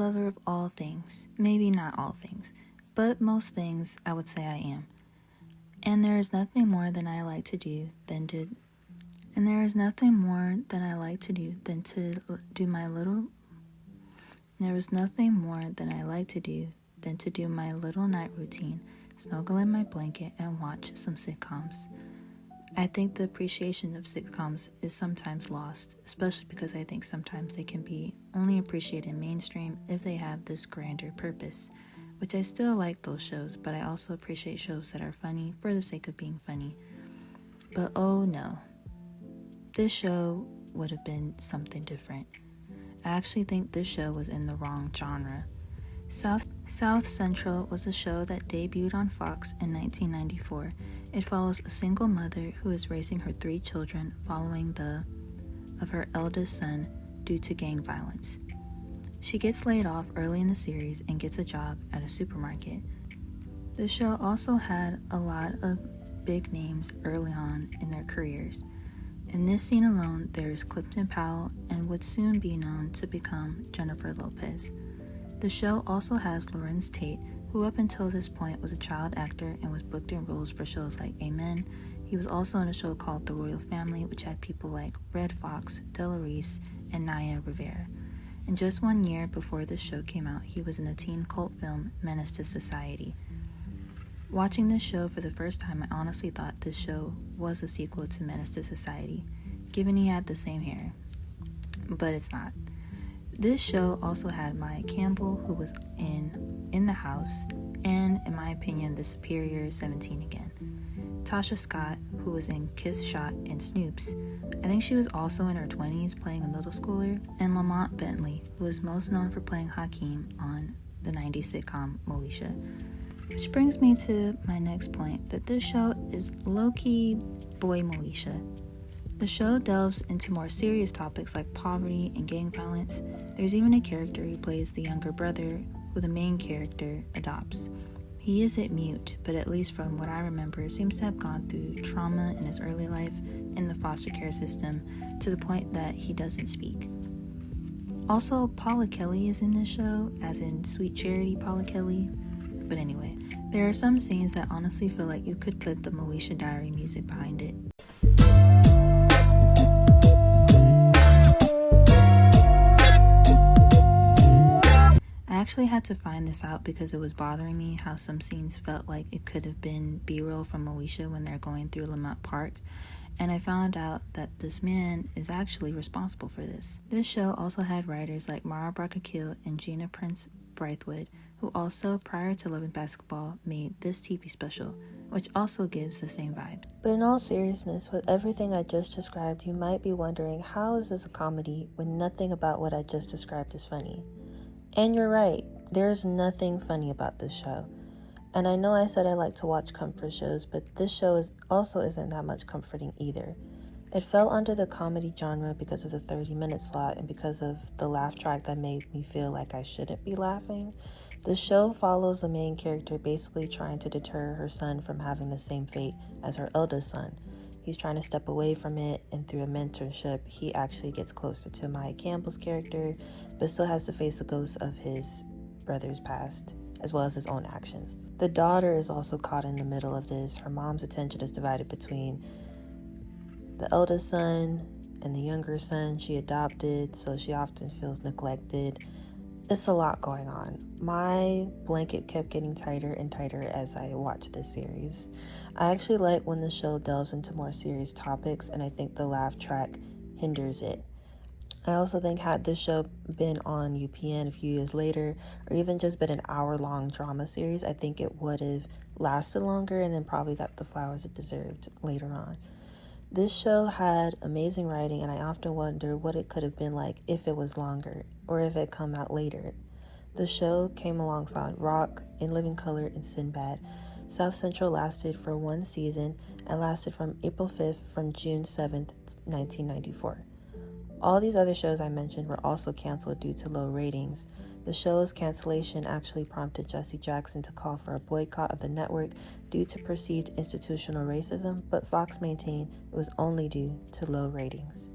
lover of all things. Maybe not all things, but most things I would say I am. And there is nothing more than I like to do than to and there is nothing more than I like to do than to do my little There is nothing more than I like to do than to do my little night routine, snuggle in my blanket and watch some sitcoms. I think the appreciation of sitcoms is sometimes lost, especially because I think sometimes they can be only appreciated mainstream if they have this grander purpose, which I still like those shows, but I also appreciate shows that are funny for the sake of being funny. But oh no, this show would have been something different. I actually think this show was in the wrong genre. South Central was a show that debuted on Fox in 1994. It follows a single mother who is raising her 3 children following the of her eldest son due to gang violence. She gets laid off early in the series and gets a job at a supermarket. The show also had a lot of big names early on in their careers. In this scene alone, there is Clifton Powell and would soon be known to become Jennifer Lopez. The show also has Lorenz Tate, who up until this point was a child actor and was booked in roles for shows like Amen. He was also in a show called The Royal Family, which had people like Red Fox, Della Reese, and Naya Rivera. And just 1 year before this show came out, he was in the teen cult film Menace to Society. Watching this show for the first time, I honestly thought this show was a sequel to Menace to Society, given he had the same hair. But it's not. This show also had Maya Campbell, who was in the House, and, in my opinion, the superior 17 again. Tasha Scott, who was in Kiss Shot and Snoops. I think she was also in her 20s playing a middle schooler. And Lamont Bentley, who is most known for playing Hakeem on the 90s sitcom Moesha. Which brings me to my next point, that this show is low-key boy Moesha. The show delves into more serious topics like poverty and gang violence. There's even a character who plays the younger brother who the main character adopts. He isn't mute, but at least from what I remember, seems to have gone through trauma in his early life in the foster care system to the point that he doesn't speak. Also, Paula Kelly is in this show, as in Sweet Charity Paula Kelly. But anyway, there are some scenes that honestly feel like you could put the Moesha Diary music behind it. I actually had to find this out because it was bothering me how some scenes felt like it could have been B-roll from Moesha when they're going through Lamont Park, and I found out that this man is actually responsible for this. This show also had writers like Mara Brock-Akil and Gina Prince Brightwood, who also, prior to Love and Basketball, made this TV special, which also gives the same vibe. But in all seriousness, with everything I just described, you might be wondering, how is this a comedy when nothing about what I just described is funny? And you're right, there's nothing funny about this show. And I know I said I like to watch comfort shows, but this show also isn't that much comforting either. It fell under the comedy genre because of the 30-minute slot and because of the laugh track that made me feel like I shouldn't be laughing. The show follows the main character basically trying to deter her son from having the same fate as her eldest son. He's trying to step away from it, and through a mentorship, he actually gets closer to Maya Campbell's character, but still has to face the ghosts of his brother's past, as well as his own actions. The daughter is also caught in the middle of this. Her mom's attention is divided between the eldest son and the younger son she adopted, so she often feels neglected. It's a lot going on. My blanket kept getting tighter and tighter as I watched this series. I actually like when the show delves into more serious topics, and I think the laugh track hinders it. I also think had this show been on UPN a few years later, or even just been an hour-long drama series, I think it would have lasted longer and then probably got the flowers it deserved later on. This show had amazing writing, and I often wonder what it could have been like if it was longer, or if it had come out later. The show came alongside Rock, In Living Color, and Sinbad. South Central lasted for 1 season and lasted from April 5th from June 7th, 1994. All these other shows I mentioned were also canceled due to low ratings. The show's cancellation actually prompted Jesse Jackson to call for a boycott of the network due to perceived institutional racism, but Fox maintained it was only due to low ratings.